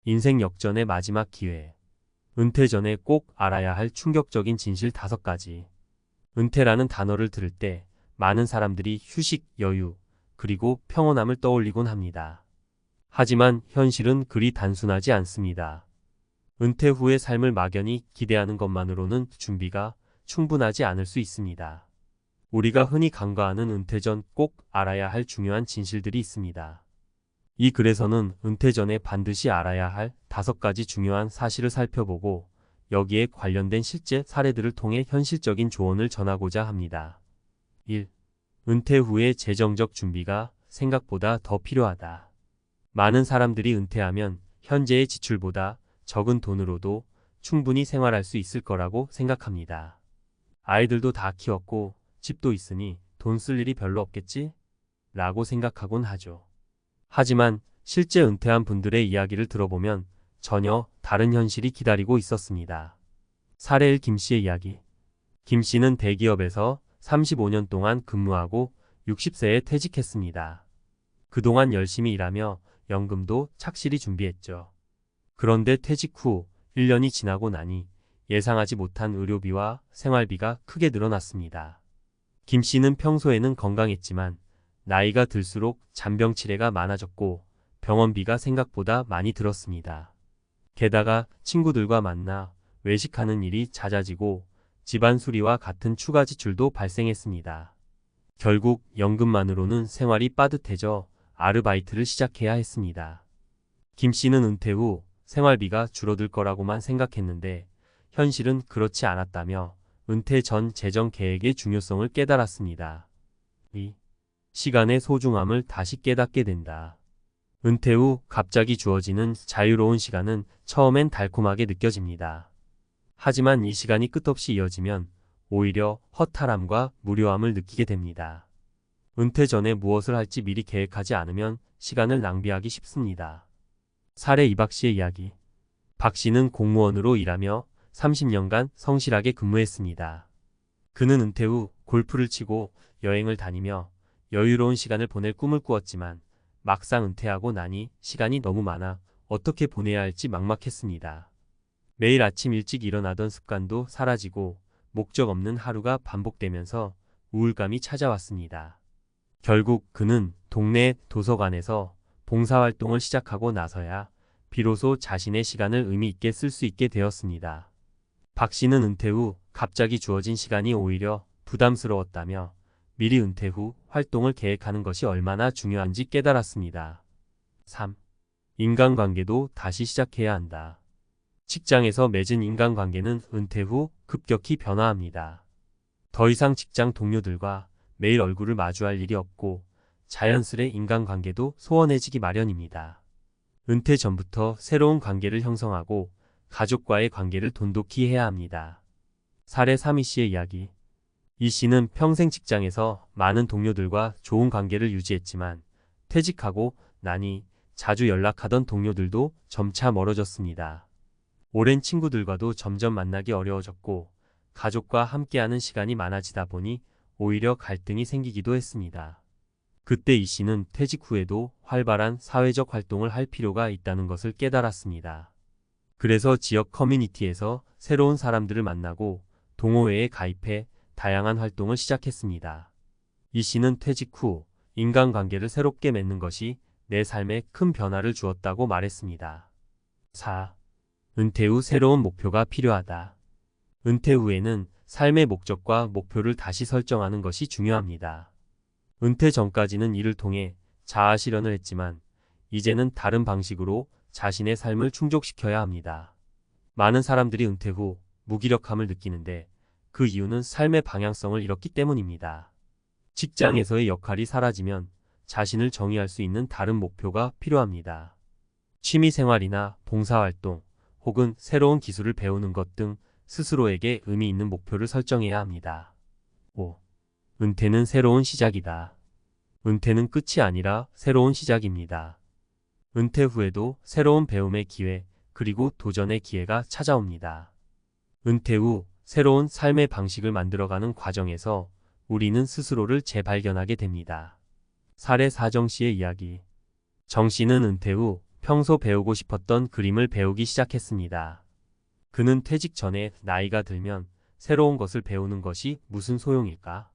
인생 역전의 마지막 기회. 은퇴 전에 꼭 알아야 할 충격적인 진실 5가지. 은퇴라는 단어를 들을 때 많은 사람들이 휴식, 여유, 그리고 평온함을 떠올리곤 합니다. 하지만 현실은 그리 단순하지 않습니다. 은퇴 후의 삶을 막연히 기대하는 것만으로는 준비가 충분하지 않을 수 있습니다. 우리가 흔히 간과하는 은퇴 전 꼭 알아야 할 중요한 진실들이 있습니다. 이 글에서는 은퇴 전에 반드시 알아야 할 5가지 중요한 사실을 살펴보고 여기에 관련된 실제 사례들을 통해 현실적인 조언을 전하고자 합니다. 1. 은퇴 후의 재정적 준비가 생각보다 더 필요하다. 많은 사람들이 은퇴하면 현재의 지출보다 적은 돈으로도 충분히 생활할 수 있을 거라고 생각합니다. 아이들도 다 키웠고 집도 있으니 돈 쓸 일이 별로 없겠지? 라고 생각하곤 하죠. 하지만 실제 은퇴한 분들의 이야기를 들어보면 전혀 다른 현실이 기다리고 있었습니다. 사례 1. 김씨의 이야기. 김씨는 대기업에서 35년 동안 근무하고 60세에 퇴직했습니다. 그동안 열심히 일하며 연금도 착실히 준비했죠. 그런데 퇴직 후 1년이 지나고 나니 예상하지 못한 의료비와 생활비가 크게 늘어났습니다. 김씨는 평소에는 건강했지만 나이가 들수록 잔병 치레가 많아졌고 병원비가 생각보다 많이 들었습니다. 게다가 친구들과 만나 외식하는 일이 잦아지고 집안 수리와 같은 추가 지출도 발생했습니다. 결국 연금만으로는 생활이 빠듯해져 아르바이트를 시작해야 했습니다. 김씨는 은퇴 후 생활비가 줄어들 거라고만 생각했는데 현실은 그렇지 않았다며 은퇴 전 재정 계획의 중요성을 깨달았습니다. 2. 시간의 소중함을 다시 깨닫게 된다. 은퇴 후 갑자기 주어지는 자유로운 시간은 처음엔 달콤하게 느껴집니다. 하지만 이 시간이 끝없이 이어지면 오히려 허탈함과 무료함을 느끼게 됩니다. 은퇴 전에 무엇을 할지 미리 계획하지 않으면 시간을 낭비하기 쉽습니다. 사례 2. 박 씨의 이야기. 박 씨는 공무원으로 일하며 30년간 성실하게 근무했습니다. 그는 은퇴 후 골프를 치고 여행을 다니며 여유로운 시간을 보낼 꿈을 꾸었지만 막상 은퇴하고 나니 시간이 너무 많아 어떻게 보내야 할지 막막했습니다. 매일 아침 일찍 일어나던 습관도 사라지고 목적 없는 하루가 반복되면서 우울감이 찾아왔습니다. 결국 그는 동네 도서관에서 봉사활동을 시작하고 나서야 비로소 자신의 시간을 의미 있게 쓸 수 있게 되었습니다. 박 씨는 은퇴 후 갑자기 주어진 시간이 오히려 부담스러웠다며 미리 은퇴 후 활동을 계획하는 것이 얼마나 중요한지 깨달았습니다. 3. 인간관계도 다시 시작해야 한다. 직장에서 맺은 인간관계는 은퇴 후 급격히 변화합니다. 더 이상 직장 동료들과 매일 얼굴을 마주할 일이 없고 자연스레 인간관계도 소원해지기 마련입니다. 은퇴 전부터 새로운 관계를 형성하고 가족과의 관계를 돈독히 해야 합니다. 사례 3. 이 씨의 이야기. 이 씨는 평생 직장에서 많은 동료들과 좋은 관계를 유지했지만 퇴직하고 나니 자주 연락하던 동료들도 점차 멀어졌습니다. 오랜 친구들과도 점점 만나기 어려워졌고 가족과 함께하는 시간이 많아지다 보니 오히려 갈등이 생기기도 했습니다. 그때 이 씨는 퇴직 후에도 활발한 사회적 활동을 할 필요가 있다는 것을 깨달았습니다. 그래서 지역 커뮤니티에서 새로운 사람들을 만나고 동호회에 가입해 다양한 활동을 시작했습니다. 이 씨는 퇴직 후 인간관계를 새롭게 맺는 것이 내 삶에 큰 변화를 주었다고 말했습니다. 4. 은퇴 후 새로운 목표가 필요하다. 은퇴 후에는 삶의 목적과 목표를 다시 설정하는 것이 중요합니다. 은퇴 전까지는 일을 통해 자아 실현을 했지만 이제는 다른 방식으로 자신의 삶을 충족시켜야 합니다. 많은 사람들이 은퇴 후 무기력함을 느끼는데 그 이유는 삶의 방향성을 잃었기 때문입니다. 직장에서의 역할이 사라지면 자신을 정의할 수 있는 다른 목표가 필요합니다. 취미생활이나 봉사활동 혹은 새로운 기술을 배우는 것 등 스스로에게 의미 있는 목표를 설정해야 합니다. 5. 은퇴는 새로운 시작이다. 은퇴는 끝이 아니라 새로운 시작입니다. 은퇴 후에도 새로운 배움의 기회 그리고 도전의 기회가 찾아옵니다. 은퇴 후 새로운 삶의 방식을 만들어가는 과정에서 우리는 스스로를 재발견하게 됩니다. 사례 4. 정 씨의 이야기. 정 씨는 은퇴 후 평소 배우고 싶었던 그림을 배우기 시작했습니다. 그는 퇴직 전에 나이가 들면 새로운 것을 배우는 것이 무슨 소용일까?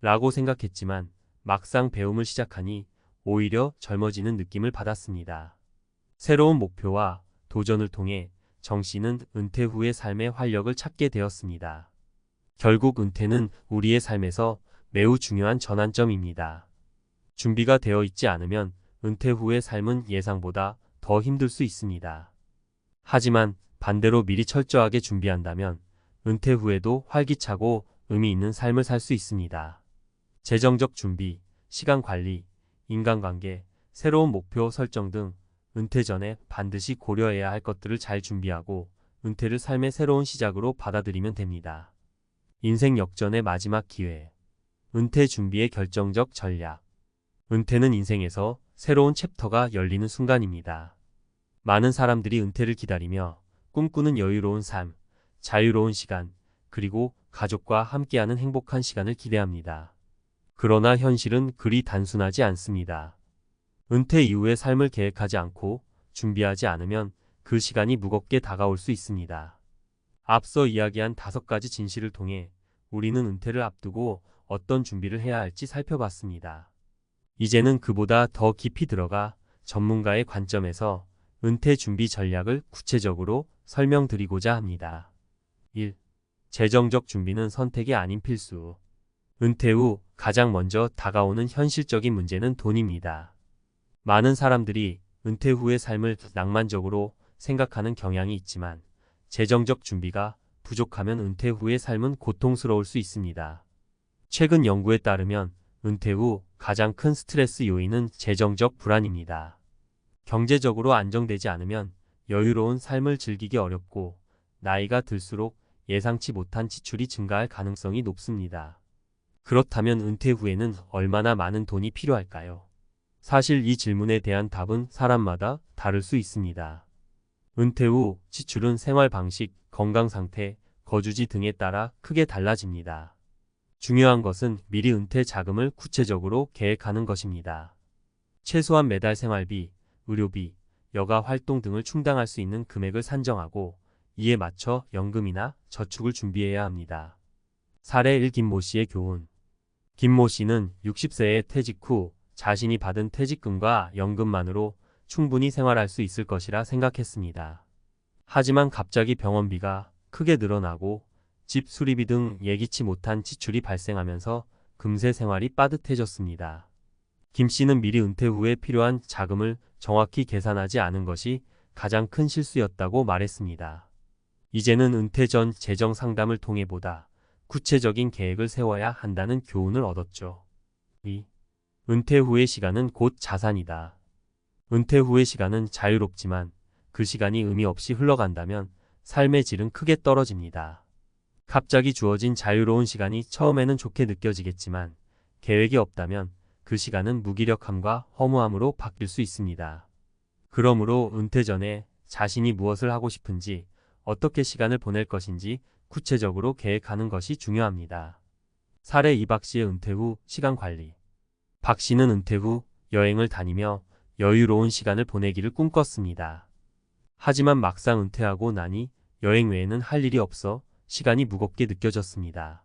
라고 생각했지만 막상 배움을 시작하니 오히려 젊어지는 느낌을 받았습니다. 새로운 목표와 도전을 통해 정 씨는 은퇴 후의 삶의 활력을 찾게 되었습니다. 결국 은퇴는 우리의 삶에서 매우 중요한 전환점입니다. 준비가 되어 있지 않으면 은퇴 후의 삶은 예상보다 더 힘들 수 있습니다. 하지만 반대로 미리 철저하게 준비한다면 은퇴 후에도 활기차고 의미 있는 삶을 살 수 있습니다. 재정적 준비, 시간 관리, 인간관계, 새로운 목표 설정 등 은퇴 전에 반드시 고려해야 할 것들을 잘 준비하고 은퇴를 삶의 새로운 시작으로 받아들이면 됩니다. 인생 역전의 마지막 기회. 은퇴 준비의 결정적 전략. 은퇴는 인생에서 새로운 챕터가 열리는 순간입니다. 많은 사람들이 은퇴를 기다리며 꿈꾸는 여유로운 삶, 자유로운 시간, 그리고 가족과 함께하는 행복한 시간을 기대합니다. 그러나 현실은 그리 단순하지 않습니다. 은퇴 이후의 삶을 계획하지 않고 준비하지 않으면 그 시간이 무겁게 다가올 수 있습니다. 앞서 이야기한 5가지 진실을 통해 우리는 은퇴를 앞두고 어떤 준비를 해야 할지 살펴봤습니다. 이제는 그보다 더 깊이 들어가 전문가의 관점에서 은퇴 준비 전략을 구체적으로 설명드리고자 합니다. 1. 재정적 준비는 선택이 아닌 필수. 은퇴 후 가장 먼저 다가오는 현실적인 문제는 돈입니다. 많은 사람들이 은퇴 후의 삶을 낭만적으로 생각하는 경향이 있지만 재정적 준비가 부족하면 은퇴 후의 삶은 고통스러울 수 있습니다. 최근 연구에 따르면 은퇴 후 가장 큰 스트레스 요인은 재정적 불안입니다. 경제적으로 안정되지 않으면 여유로운 삶을 즐기기 어렵고 나이가 들수록 예상치 못한 지출이 증가할 가능성이 높습니다. 그렇다면 은퇴 후에는 얼마나 많은 돈이 필요할까요? 사실 이 질문에 대한 답은 사람마다 다를 수 있습니다. 은퇴 후 지출은 생활 방식, 건강 상태, 거주지 등에 따라 크게 달라집니다. 중요한 것은 미리 은퇴 자금을 구체적으로 계획하는 것입니다. 최소한 매달 생활비, 의료비, 여가 활동 등을 충당할 수 있는 금액을 산정하고 이에 맞춰 연금이나 저축을 준비해야 합니다. 사례 1. 김모 씨의 교훈. 김모 씨는 60세에 퇴직 후 자신이 받은 퇴직금과 연금만으로 충분히 생활할 수 있을 것이라 생각했습니다. 하지만 갑자기 병원비가 크게 늘어나고 집 수리비 등 예기치 못한 지출이 발생하면서 금세 생활이 빠듯해졌습니다. 김 씨는 미리 은퇴 후에 필요한 자금을 정확히 계산하지 않은 것이 가장 큰 실수였다고 말했습니다. 이제는 은퇴 전 재정 상담을 통해 보다 구체적인 계획을 세워야 한다는 교훈을 얻었죠. 2. 은퇴 후의 시간은 곧 자산이다. 은퇴 후의 시간은 자유롭지만 그 시간이 의미 없이 흘러간다면 삶의 질은 크게 떨어집니다. 갑자기 주어진 자유로운 시간이 처음에는 좋게 느껴지겠지만 계획이 없다면 그 시간은 무기력함과 허무함으로 바뀔 수 있습니다. 그러므로 은퇴 전에 자신이 무엇을 하고 싶은지, 어떻게 시간을 보낼 것인지 구체적으로 계획하는 것이 중요합니다. 사례 2. 박 씨의 은퇴 후 시간 관리. 박 씨는 은퇴 후 여행을 다니며 여유로운 시간을 보내기를 꿈꿨습니다. 하지만 막상 은퇴하고 나니 여행 외에는 할 일이 없어 시간이 무겁게 느껴졌습니다.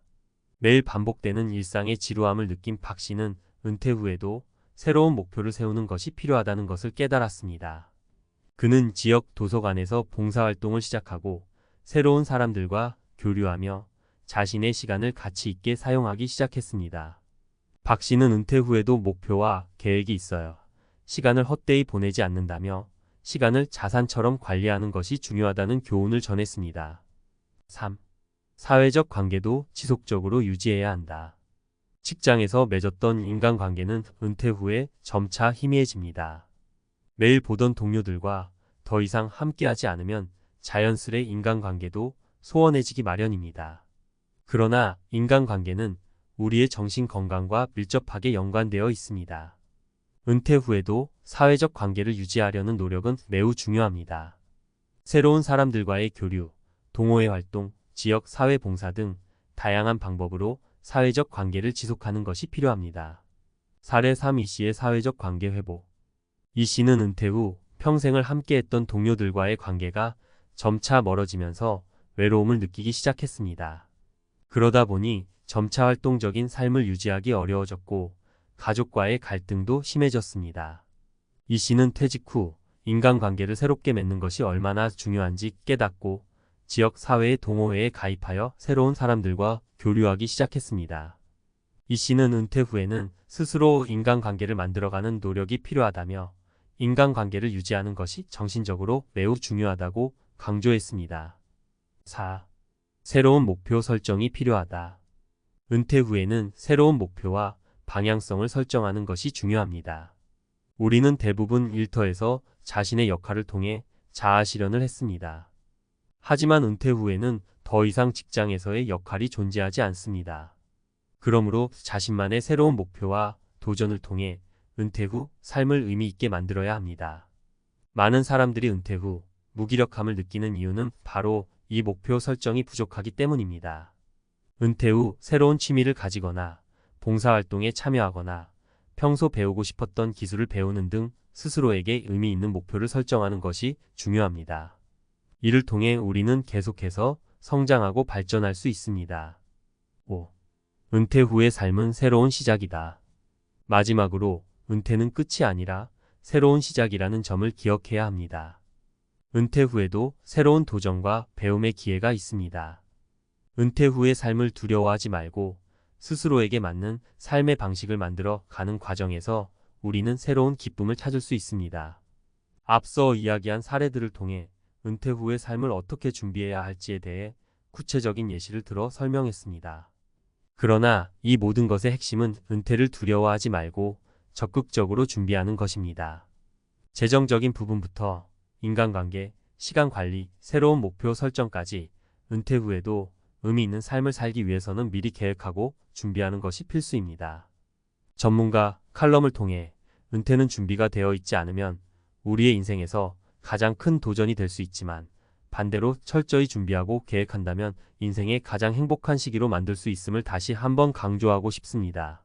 매일 반복되는 일상의 지루함을 느낀 박 씨는 은퇴 후에도 새로운 목표를 세우는 것이 필요하다는 것을 깨달았습니다. 그는 지역 도서관에서 봉사활동을 시작하고 새로운 사람들과 교류하며 자신의 시간을 가치 있게 사용하기 시작했습니다. 박 씨는 은퇴 후에도 목표와 계획이 있어요. 시간을 헛되이 보내지 않는다며 시간을 자산처럼 관리하는 것이 중요하다는 교훈을 전했습니다. 3. 사회적 관계도 지속적으로 유지해야 한다. 직장에서 맺었던 인간관계는 은퇴 후에 점차 희미해집니다. 매일 보던 동료들과 더 이상 함께하지 않으면 자연스레 인간관계도 소원해지기 마련입니다. 그러나 인간관계는 우리의 정신 건강과 밀접하게 연관되어 있습니다. 은퇴 후에도 사회적 관계를 유지하려는 노력은 매우 중요합니다. 새로운 사람들과의 교류, 동호회 활동, 지역 사회 봉사 등 다양한 방법으로 사회적 관계를 지속하는 것이 필요합니다. 사례 3. 이 씨의 사회적 관계 회복. 이 씨는 은퇴 후 평생을 함께했던 동료들과의 관계가 점차 멀어지면서 외로움을 느끼기 시작했습니다. 그러다 보니 점차 활동적인 삶을 유지하기 어려워졌고 가족과의 갈등도 심해졌습니다. 이 씨는 퇴직 후 인간관계를 새롭게 맺는 것이 얼마나 중요한지 깨닫고 지역 사회의 동호회에 가입하여 새로운 사람들과 교류하기 시작했습니다. 이 씨는 은퇴 후에는 스스로 인간관계를 만들어가는 노력이 필요하다며 인간관계를 유지하는 것이 정신적으로 매우 중요하다고 강조했습니다. 4. 새로운 목표 설정이 필요하다. 은퇴 후에는 새로운 목표와 방향성을 설정하는 것이 중요합니다. 우리는 대부분 일터에서 자신의 역할을 통해 자아 실현을 했습니다. 하지만 은퇴 후에는 더 이상 직장에서의 역할이 존재하지 않습니다. 그러므로 자신만의 새로운 목표와 도전을 통해 은퇴 후 삶을 의미 있게 만들어야 합니다. 많은 사람들이 은퇴 후 무기력함을 느끼는 이유는 바로 이 목표 설정이 부족하기 때문입니다. 은퇴 후 새로운 취미를 가지거나 봉사활동에 참여하거나 평소 배우고 싶었던 기술을 배우는 등 스스로에게 의미 있는 목표를 설정하는 것이 중요합니다. 이를 통해 우리는 계속해서 성장하고 발전할 수 있습니다. 5. 은퇴 후의 삶은 새로운 시작이다. 마지막으로 은퇴는 끝이 아니라 새로운 시작이라는 점을 기억해야 합니다. 은퇴 후에도 새로운 도전과 배움의 기회가 있습니다. 은퇴 후의 삶을 두려워하지 말고 스스로에게 맞는 삶의 방식을 만들어 가는 과정에서 우리는 새로운 기쁨을 찾을 수 있습니다. 앞서 이야기한 사례들을 통해 은퇴 후의 삶을 어떻게 준비해야 할지에 대해 구체적인 예시를 들어 설명했습니다. 그러나 이 모든 것의 핵심은 은퇴를 두려워하지 말고 적극적으로 준비하는 것입니다. 재정적인 부분부터 인간관계, 시간관리, 새로운 목표 설정까지 은퇴 후에도 의미 있는 삶을 살기 위해서는 미리 계획하고 준비하는 것이 필수입니다. 전문가 칼럼을 통해 은퇴는 준비가 되어 있지 않으면 우리의 인생에서 가장 큰 도전이 될 수 있지만 반대로 철저히 준비하고 계획한다면 인생의 가장 행복한 시기로 만들 수 있음을 다시 한번 강조하고 싶습니다.